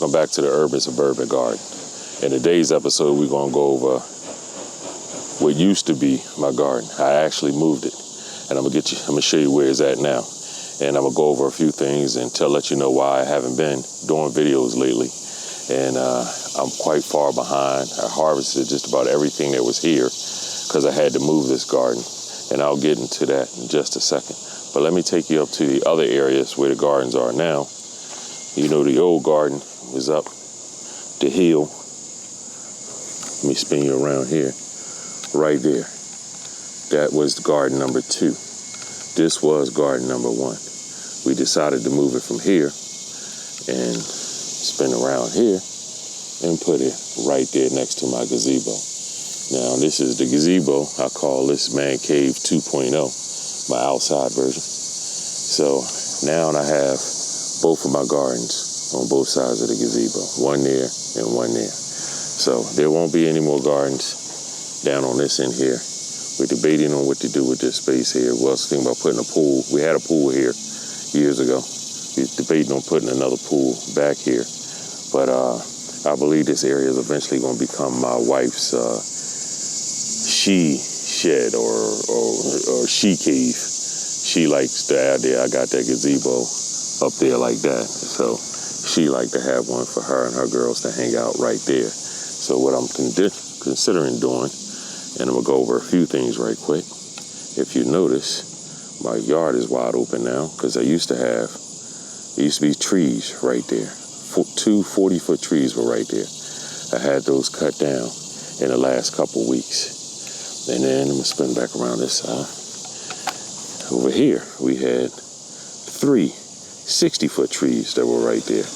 welcome back to the Urban Suburban Garden. In today's episode, we're going to go over what used to be my garden. I actually moved it, and I'm going to show you where it's at now. And I'm going to go over a few things and let you know why I haven't been doing videos lately. And I'm quite far behind. I harvested just about everything that was here because I had to move this garden. And I'll get into that in just a second. But let me take you up to the other areas where the gardens are now. You know, the old garden was up the hill. Let me spin you around here. Right there. That was the garden number 2. This was garden number 1. We decided to move it from here and spin around here and put it right there next to my gazebo. Now, this is the gazebo. I call this Man Cave 2.0, my outside version. So now I have both of my gardens on both sides of the gazebo, one there and one there. So there won't be any more gardens down on this end here. We're debating on what to do with this space here. We was thinking about putting a pool. We had a pool here years ago. We're debating on putting another pool back here. But I believe this area is eventually going to become my wife's she shed or she cave. She likes the idea. I got that gazebo up there like that. So she liked to have one for her and her girls to hang out right there. So what I'm considering doing, and I'm going to go over a few things right quick. If you notice, my yard is wide open now because there used to be trees right there. 2 40-foot trees were right there. I had those cut down in the last couple weeks. And then I'm going to spin back around this side. Over here, we had 3 60-foot trees that were right there.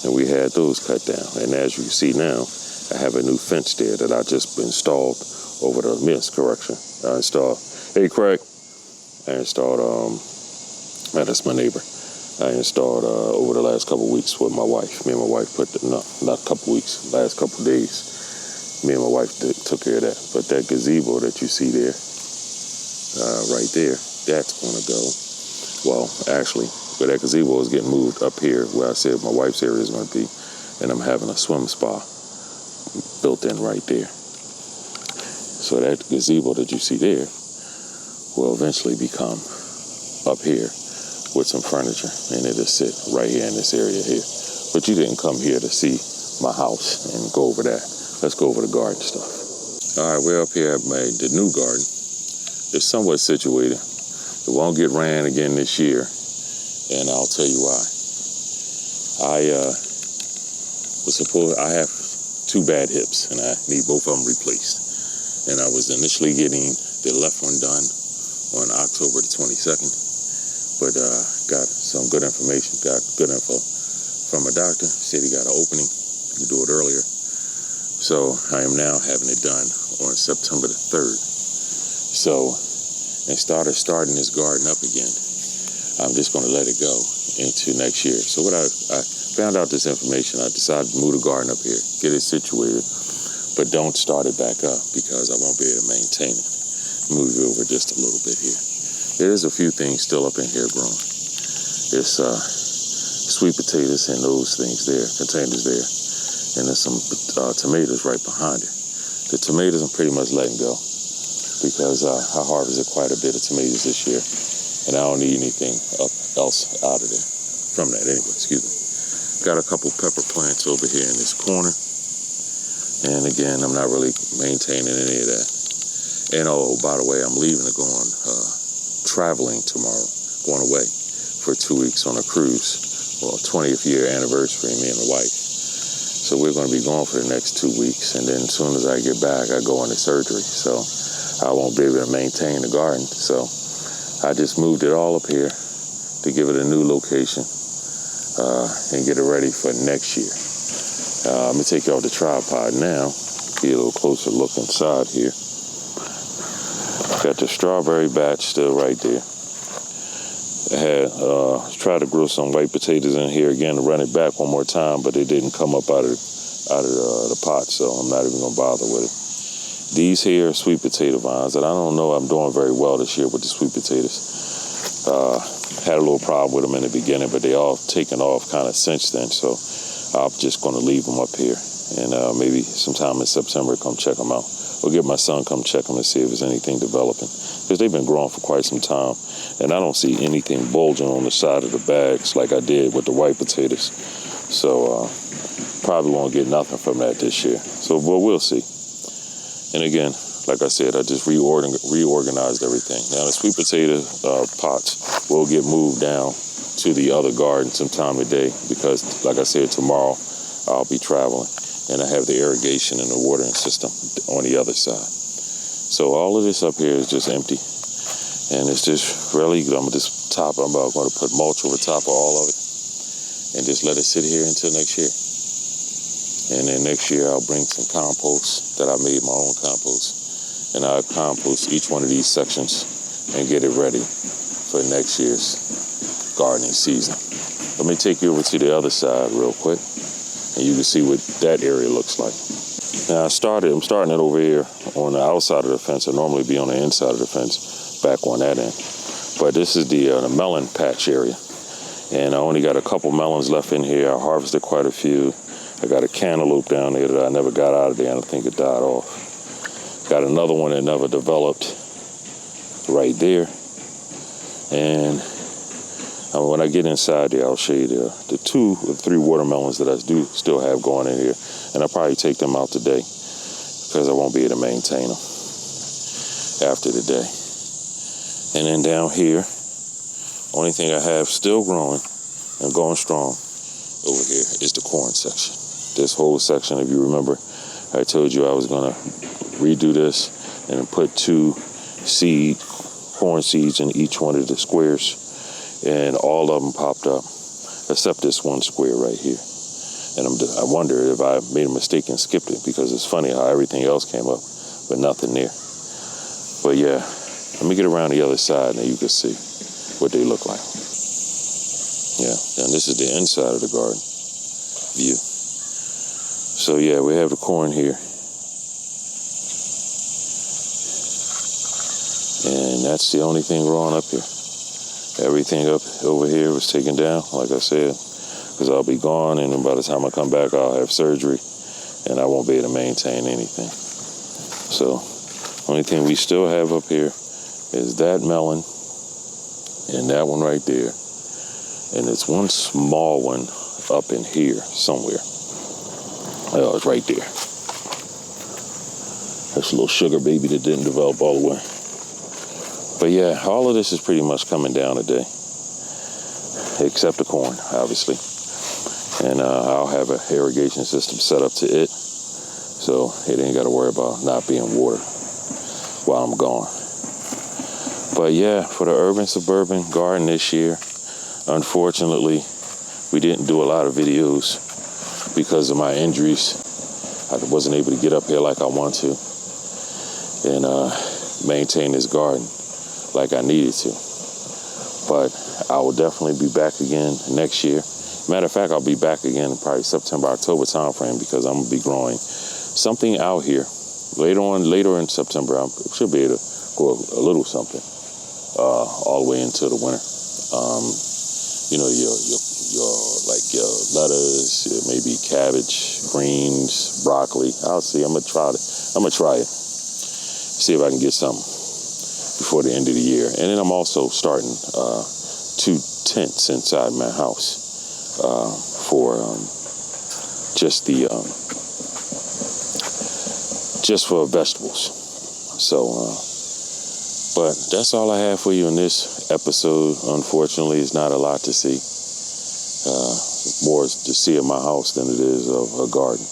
And we had those cut down. And as you can see now, I have a new fence there that I just installed over the mist correction. I installed, hey Craig, that's my neighbor. I installed over the last couple weeks with my wife. Me and my wife not a couple weeks, last couple days. Me and my wife took care of that. But that gazebo that you see there, right there, that's going to go. Well, actually, where that gazebo is getting moved up here, where I said my wife's area is going to be, and I'm having a swim spa built in right there. So that gazebo that you see there will eventually become up here with some furniture, and it'll sit right here in this area here. But you didn't come here to see my house and go over that. Let's go over the garden stuff. All right, we're up here at the new garden. It's somewhat situated. It won't get ran again this year, and I'll tell you why. I have 2 bad hips, and I need both of them replaced. And I was initially getting the left one done on October the 22nd, but got some good information, got good info from a doctor. Said he got an opening, he could do it earlier. So I am now having it done on September the 3rd. So instead of starting this garden up again, I'm just going to let it go into next year. So what I found out this information, I decided to move the garden up here, get it situated, but don't start it back up because I won't be able to maintain it. Move it over just a little bit here. There's a few things still up in here growing. There's sweet potatoes and those things there, containers there. And there's some tomatoes right behind it. The tomatoes I'm pretty much letting go because I harvested quite a bit of tomatoes this year. And I don't need anything else out of there from that anyway, excuse me. Got a couple pepper plants over here in this corner. And again, I'm not really maintaining any of that. And oh, by the way, I'm leaving to go on traveling tomorrow, going away for 2 weeks on a cruise. Well, 20th year anniversary, me and my wife. So we're going to be gone for the next 2 weeks. And then as soon as I get back, I go into surgery. So I won't be able to maintain the garden. So I just moved it all up here to give it a new location and get it ready for next year. I'm going to take you off the tripod now. Get a little closer look inside here. Got the strawberry batch still right there. I had tried to grow some white potatoes in here again to run it back one more time, but it didn't come up out of the pot, so I'm not even going to bother with it. These here are sweet potato vines, and I don't know I'm doing very well this year with the sweet potatoes. Had a little problem with them in the beginning, but they all taken off kind of since then, so I'm just going to leave them up here. And maybe sometime in September, come check them out. Or get my son come check them and see if there's anything developing. Because they've been growing for quite some time. And I don't see anything bulging on the side of the bags like I did with the white potatoes. So probably won't get nothing from that this year. So, but we'll see. And again, like I said, I just reorganized everything. Now the sweet potato pots will get moved down to the other garden sometime today because, like I said, tomorrow I'll be traveling. And I have the irrigation and the watering system on the other side. So all of this up here is just empty. And it's just really, I'm going to put mulch over top of all of it and just let it sit here until next year. And then next year I'll bring some compost that I made, my own compost. And I'll compost each one of these sections and get it ready for next year's gardening season. Let me take you over to the other side real quick. And you can see what that area looks like. Now I'm starting it over here on the outside of the fence. I normally be on the inside of the fence, back on that end. But this is the melon patch area. And I only got a couple melons left in here. I harvested quite a few. I got a cantaloupe down there that I never got out of there, and I think it died off. Got another one that never developed right there. And when I get inside there, I'll show you the 2 or 3 watermelons that I do still have going in here. And I'll probably take them out today because I won't be able to maintain them after the day. And then down here, only thing I have still growing and going strong over here is the corn section. This whole section, if you remember, I told you I was going to redo this and put 2 corn seeds in each one of the squares. And all of them popped up, except this one square right here. And I wonder if I made a mistake and skipped it, because it's funny how everything else came up, but nothing there. But yeah, let me get around the other side and you can see what they look like. Yeah, and this is the inside of the garden view. So yeah, we have the corn here. And that's the only thing growing up here. Everything up over here was taken down, like I said, because I'll be gone, and then by the time I come back, I'll have surgery, and I won't be able to maintain anything. So, only thing we still have up here is that melon, and that one right there, and it's one small one up in here somewhere. Oh, it's right there. That's a little sugar baby that didn't develop all the way. But yeah, all of this is pretty much coming down today, except the corn, obviously. And I'll have an irrigation system set up to it, so it ain't got to worry about not being watered while I'm gone. But yeah, for the urban suburban garden this year, unfortunately, we didn't do a lot of videos because of my injuries. I wasn't able to get up here like I want to and maintain this garden like I needed to. But I will definitely be back again next year. Matter of fact, I'll be back again in probably September, October timeframe, because I'm gonna be growing something out here. Later in September, I should be able to grow a little something all the way into the winter. You know, your lettuce, maybe cabbage, greens, broccoli. I'll see. I'm gonna try it. See if I can get something before the end of the year. And then I'm also starting 2 tents inside my house for just for vegetables. So, but that's all I have for you in this episode. Unfortunately, it's not a lot to see. More to see in my house than it is of a garden.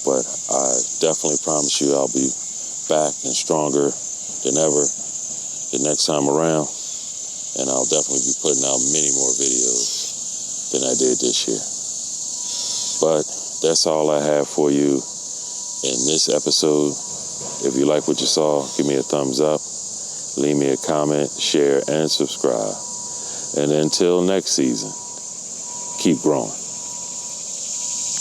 But I definitely promise you I'll be back and stronger than ever the next time around. And I'll definitely be putting out many more videos than I did this year. But that's all I have for you in this episode. If you like what you saw, give me a thumbs up, leave me a comment, share, and subscribe. And until next season, keep growing.